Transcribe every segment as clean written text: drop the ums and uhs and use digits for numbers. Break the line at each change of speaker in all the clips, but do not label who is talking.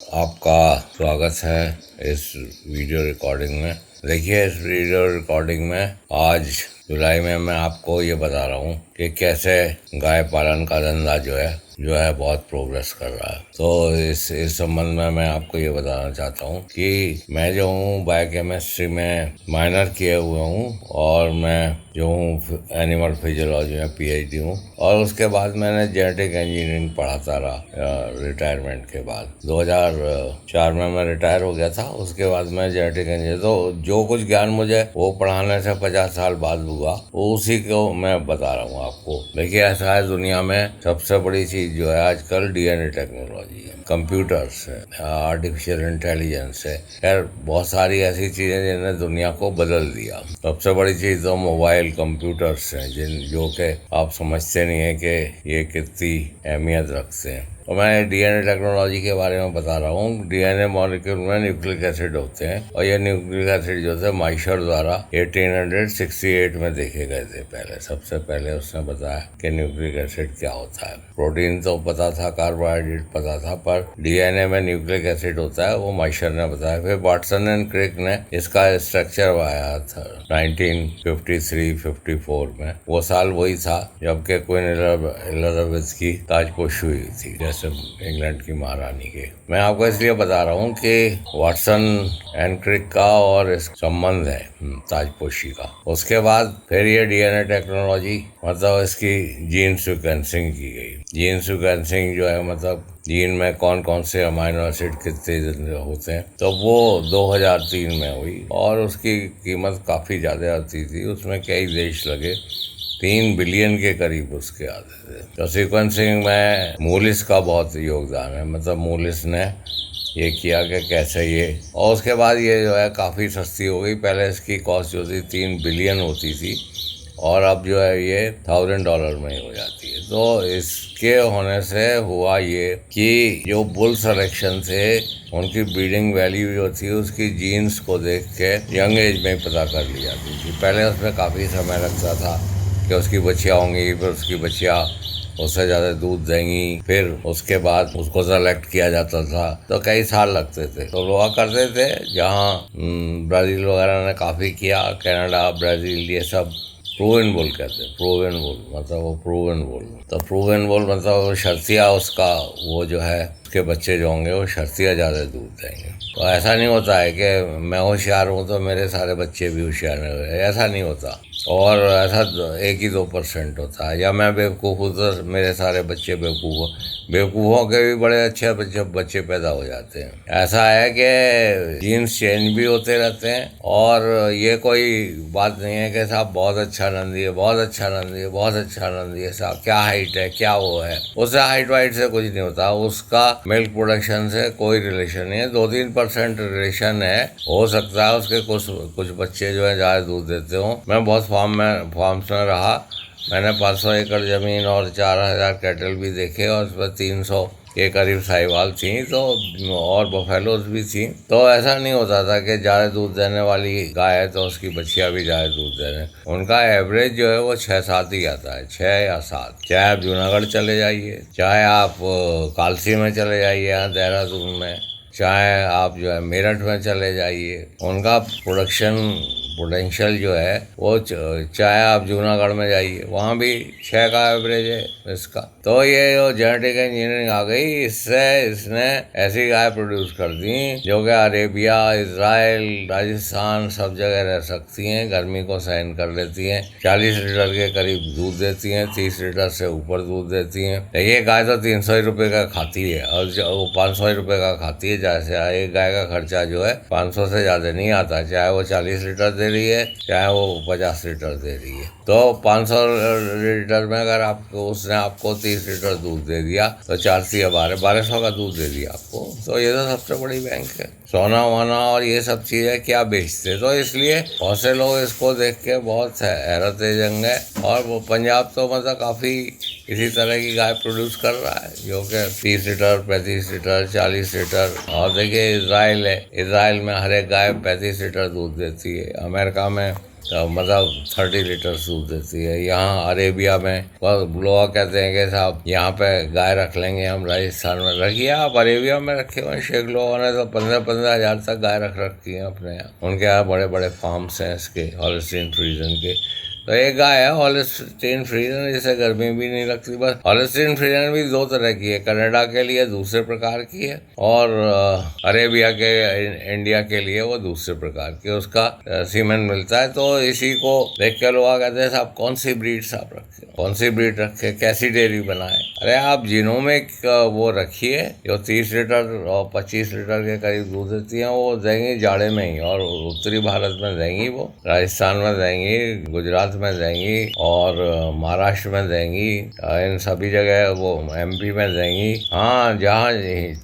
आपका स्वागत है इस वीडियो रिकॉर्डिंग में। देखिए, इस वीडियो रिकॉर्डिंग में आज जुलाई में मैं आपको ये बता रहा हूँ कि कैसे गाय पालन का धंधा जो है बहुत प्रोग्रेस कर रहा है। तो इस संबंध में मैं आपको ये बताना चाहता हूँ कि मैं जो हूँ बायोकेमिस्ट्री में माइनर किए हुए हूँ और मैं जो हूँ एनिमल फिजियोलॉजी में PhD हूँ, और उसके बाद मैंने जेनेटिक इंजीनियरिंग पढ़ाता रहा रिटायरमेंट के बाद। 2004 में मैं रिटायर हो गया था। उसके बाद मैं जेनेटिक इंजीनियर, तो जो कुछ ज्ञान मुझे वो पढ़ाने से 50 साल बाद हुआ, उसी को मैं बता रहा हूँ आपको। देखिए, ऐसा है, दुनिया में सबसे बड़ी चीज जो है आजकल DNA टेक्नोलॉजी है, कंप्यूटर्स है, आर्टिफिशियल इंटेलिजेंस है। खैर, बहुत सारी ऐसी चीजें जिन्होंने दुनिया को बदल दिया। सबसे बड़ी चीज तो मोबाइल कंप्यूटर्स हैं, जो कि आप समझते नहीं है कि ये कितनी अहमियत रखते हैं। तो मैं DNA टेक्नोलॉजी के बारे में बता रहा हूँ। DNA मॉलिक्यूल में न्यूक्लिक एसिड होते हैं, और ये न्यूक्लिक एसिड जो थे माइशर द्वारा 1868 में देखे गए थे। सबसे पहले उसने बताया कि न्यूक्लिक एसिड क्या होता है। प्रोटीन तो पता था, कार्बोहाइड्रेट पता था, पर DNA में न्यूक्लिक एसिड होता है वो माइशर ने बताया। फिर वाटसन एंड क्रिक ने इसका स्ट्रक्चर बनाया था 1953-54 में। वो साल वही था जबकि क्वीन एलिजाबेथ की ताजपोशी हुई थी, जैसे इंग्लैंड की महारानी के। मैं आपको इसलिए बता रहा हूँ कि वाटसन एंड क्रिक का और इस संबंध है ताजपोशी का। उसके बाद फिर ये DNA टेक्नोलॉजी, मतलब इसकी जीन सिक्वेंसिंग की गई। जीन सिक्वेंसिंग जो है, मतलब जीन में कौन कौन से अमाइनो एसिड कितने होते हैं, तो वो 2003 में हुई, और उसकी कीमत काफ़ी ज़्यादा आती थी। उसमें कई देश लगे, 3 बिलियन के करीब उसके आते थे। तो सीक्वेंसिंग में मूलिस का बहुत योगदान है, मतलब मूलिस ने ये किया कि कैसे ये, और उसके बाद ये जो है काफ़ी सस्ती हो गई। पहले इसकी कॉस्ट जो थी 3 बिलियन होती थी, और अब जो है ये $1000 में ही हो जाती है। तो इसके होने से हुआ ये कि जो बुल सिलेक्शन थे, उनकी ब्रीडिंग वैल्यू जो थी उसकी जीन्स को देख के यंग एज में पता कर ली जाती थी। पहले उसमें काफ़ी समय लगता था कि उसकी बच्चियाँ होंगी, फिर उसकी बच्चियाँ उससे ज़्यादा दूध देंगी, फिर उसके बाद उसको सेलेक्ट किया जाता था, तो कई साल लगते थे। तो लोग करते थे, जहाँ ब्राज़ील वगैरह ने काफ़ी किया, कनाडा, ब्राज़ील, ये सब प्रूवन बुल कहते हैं। प्रूवन बुल मतलब वो प्रूवन बुल, तो प्रूवन बुल मतलब वो शर्तिया, उसका वो जो है उसके बच्चे जो होंगे वो शर्तिया ज़्यादा दूध देंगे। तो ऐसा नहीं होता है कि मैं होशियार हूँ तो मेरे सारे बच्चे भी होशियार हैं, ऐसा नहीं होता। और ऐसा 1-2% होता है। या मैं बेवकूफ़ हूँ तो मेरे सारे बच्चे बेवकूफ़ों के भी बड़े अच्छे बच्चे पैदा हो जाते हैं। ऐसा है कि जीन्स चेंज भी होते रहते हैं, और ये कोई बात नहीं है कि साहब बहुत अच्छा नंदी है, बहुत अच्छा नंदी है, बहुत अच्छा नंदी है, साहब क्या हाइट है, क्या वो है। उससे हाइट वाइट से कुछ नहीं होता, उसका मिल्क प्रोडक्शन से कोई रिलेशन नहीं है। 2-3% रिलेशन है, हो सकता है उसके कुछ बच्चे जो है ज़्यादा दूध देते हों। मैं बहुत फार्म्स में रहा, मैंने 500 एकड़ ज़मीन और 4000 कैटल भी देखे, और उस पर 300 के करीब साहिवाल थी, तो और बफेलोज भी थी। तो ऐसा नहीं होता था कि ज़्यादा दूध देने वाली गाय है तो उसकी बच्चियाँ भी ज़्यादा दूध दे रहे हैं। उनका एवरेज जो है वो 6-7 ही आता है, 6 या 7। चाहे आप जूनागढ़ चले जाइए, चाहे आप कालसी में चले जाइए, यहाँ देहरादून में, चाहे आप जो है मेरठ में चले जाइए, उनका पोटेंशियल जो है वो, चाहे आप जूनागढ़ में जाइए, वहाँ भी 6 का एवरेज है इसका। तो ये जो जेनेटिक इंजीनियरिंग आ गई, इसने ऐसी गाय प्रोड्यूस कर दी जो कि अरेबिया, इजराइल, राजस्थान सब जगह रह सकती हैं, गर्मी को सहन कर लेती हैं, 40 लीटर के करीब दूध देती हैं, 30 लीटर से ऊपर दूध देती हैं। ये गाय तो 300 रुपये का खाती है, और वो 500 रुपये का खाती है। जैसे एक गाय का खर्चा जो है 500 से ज़्यादा नहीं आता, चाहे वो 40 लीटर दे रही है, चाहे वो 50 लीटर दे रही है। तो 500 लीटर में अगर उसने आपको 30 लीटर दूध दे दिया, तो 4-1200 का दूध दे दिया आपको। तो ये तो सबसे बड़ी बैंक है। सोना वोना और ये सब चीज़ें क्या बेचते, तो इसलिए बहुत से लोग इसको देख के बहुत हैरत जंग है। और वो पंजाब तो मतलब काफ़ी इसी तरह की गाय प्रोड्यूस कर रहा है, जो कि 30 लीटर, 35 लीटर, 40 लीटर। और देखिए, इजराइल है, इजराइल में हर एक गाय 35 लीटर दूध देती है। अमेरिका में मतलब 30 लीटर दूध देती है। यहाँ अरेबिया में लोग कहते हैं कि साहब यहाँ पे गाय रख लेंगे हम, राजस्थान में रखिए आप, अरेबिया में रखे हुए शेख लोगों ने तो 15-15 हज़ार तक गाय रख रखी है अपने यहाँ। उनके यहाँ बड़े बड़े फार्म्स हैं इसके, हॉलिस्टीन फ्रीजन के। तो एक गाय है हॉलिस्टीन फ्रीजन, जिसे गर्मी भी नहीं लगती। बस हॉलिस्टीन फ्रीजन भी 2 तरह की है, कनाडा के लिए दूसरे प्रकार की है और अरेबिया के इंडिया के लिए वो दूसरे प्रकार की, उसका सीमेन मिलता है। तो इसी को देख के लोग कहते हैं साहब कौन सी ब्रीड साहब रखे, कौन सी ब्रीड रखे, कैसी डेयरी बनाए। अरे आप जीनोमिक वो रखिए जो 30 लीटर और 25 लीटर के करीब दूध देती हैं, वो देंगी जाड़े में ही, और उत्तरी भारत में देंगी, वो राजस्थान में देंगी, गुजरात में देंगी और महाराष्ट्र में देंगी, इन सभी जगह वो MP में देंगी। हाँ, जहाँ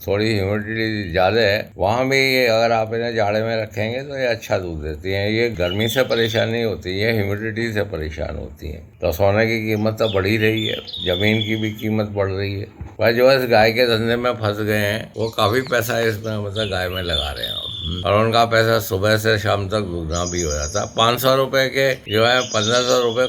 थोड़ी ह्यूमिडिटी ज़्यादा है वहाँ भी अगर आप इन्हें जाड़े में रखेंगे तो ये अच्छा दूध देती हैं। ये गर्मी से परेशान नहीं होती, ये ह्यूमिडिटी से परेशान होती हैं। तो सोने की कीमत तो बढ़ ही रही है, ज़मीन की भी कीमत बढ़ रही है। भाई जो इस गाय के धंधे में फंस गए हैं वो काफ़ी पैसा इसमें मतलब गाय में लगा रहे हैं, और उनका पैसा सुबह से शाम तक दुगना भी हो जाता है। 500 रुपये के जो है 1500 रुपये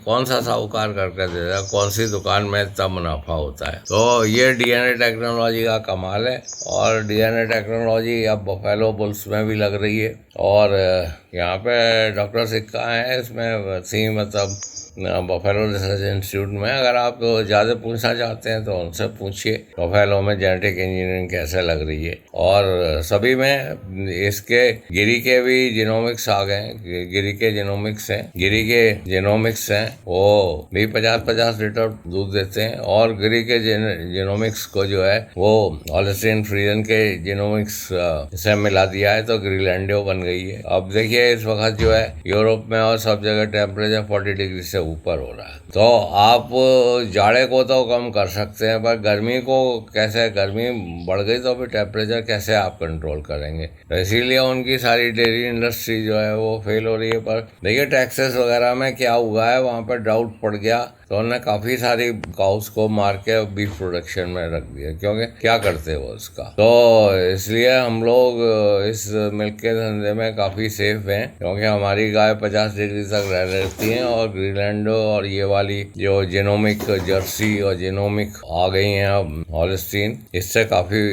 कौन सा साहूकार करके देता है, कौन सी दुकान में इतना मुनाफा होता है। तो ये DNA टेक्नोलॉजी का कमाल है, और DNA टेक्नोलॉजी अब बफेलो बुल्स में भी लग रही है। और यहाँ पे डॉक्टर सिक्का है इसमें मतलब बफेलो रिसर्च इंस्टीट्यूट में। अगर आप ज़्यादा पूछना चाहते हैं तो उनसे पूछिए बफेलो में जेनेटिक इंजीनियरिंग कैसे लग रही है। और सभी में इसके गिरी के भी जीनोमिक्स आ गए, गिरी के जीनोमिक्स हैं, वो भी 50-50 लीटर दूध देते हैं। और गिरी के जीनोमिक्स को जो है वो हॉलिस्टीन फ्रीजन के जीनोमिक्स से मिला दिया है, तो ग्रीनलैंडियो बन गई है। अब देखिए इस वक्त जो है यूरोप में और सब जगह टेम्परेचर 40 डिग्री से ऊपर हो रहा है। तो आप जाड़े को तो कम कर सकते हैं, पर गर्मी को कैसे, गर्मी बढ़ गई तो फिर टेम्परेचर कैसे आप कंट्रोल करेंगे। तो इसीलिए उनकी सारी डेयरी इंडस्ट्री जो है वो फेल हो रही है। पर देखिए टेक्सास वगैरह में क्या हुआ है, वहाँ पर ड्राउट पड़ गया तो उन्होंने काफ़ी सारी काउस को मार के बीफ प्रोडक्शन में रख दिया, क्योंकि क्या करते वो उसका। तो इसलिए हम लोग इस मिल्क के धंधे में काफ़ी सेफ हैं, क्योंकि हमारी गाय 50 डिग्री तक रह रहती हैं। और ग्रीनलैंडो और ये वाली जो जीनोमिक जर्सी और जीनोमिक आ गई हैं अब हॉलिस्टीन, इससे काफ़ी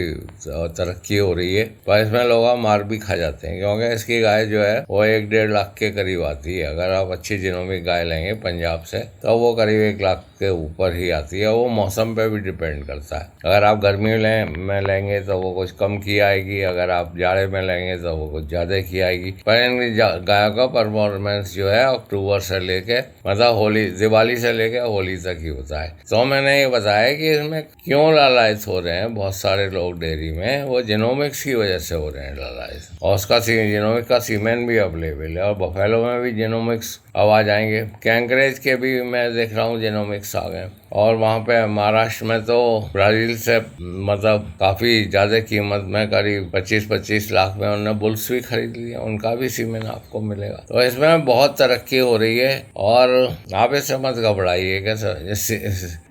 तरक्की हो रही है। पर इसमें लोग मार भी खा जाते हैं, क्योंकि इसकी गाय जो है वो 1-1.5 लाख के करीब आती है। अगर आप अच्छी जीनोमिक गाय लेंगे पंजाब से तो वो करीब 1 लाख के ऊपर ही आती है। वो मौसम पे भी डिपेंड करता है। अगर आप गर्मी में लेंगे तो वो कुछ कम की आएगी, अगर आप जाड़े में लेंगे तो वो कुछ ज़्यादा की आएगी। पर इन गायों का परफॉर्मेंस जो है अक्टूबर से लेके मतलब दिवाली से लेके होली तक ही होता है। तो मैंने ये बताया कि इसमें क्यों लालायित हो रहे हैं बहुत सारे लोग डेयरी में, वो जीनोमिक्स की वजह से हो रहे हैं लालायित। और उसका जीनोमिक का सीमेन भी अवेलेबल है, और बफेलो में भी जीनोमिक्स अब आ जाएंगे। कैंकरेज के भी मैं देख रहा हूँ जीनोमिक्स आ गए। और वहाँ पे महाराष्ट्र में तो ब्राज़ील से मतलब काफ़ी ज़्यादा कीमत में करीब 25-25 लाख में उन्होंने बुल्स भी खरीद लिए, उनका भी सीमेन आपको मिलेगा। तो इसमें बहुत तरक्की हो रही है, और आप इससे मत घबराइए। कैसे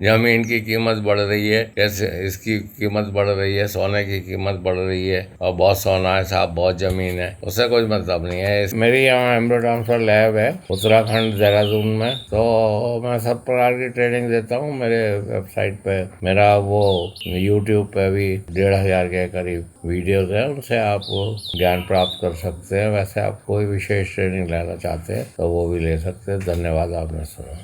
ज़मीन की कीमत बढ़ रही है, कैसे इसकी कीमत बढ़ रही है, सोने की कीमत बढ़ रही है, और बहुत सोना है साहब, बहुत ज़मीन है, उससे कुछ मतलब नहीं है। मेरी यहाँ एम्ब्रो ट्रांसफर लैब है उत्तराखंड देहरादून में, तो मैं सब प्रकार की ट्रेनिंग देता हूँ। मेरे वेबसाइट पे मेरा वो YouTube पे भी 1500 के करीब वीडियोज़ है, उनसे आप ज्ञान प्राप्त कर सकते हैं। वैसे आप कोई विशेष ट्रेनिंग लेना चाहते हैं तो वो भी ले सकते हैं। धन्यवाद, आपने सुना।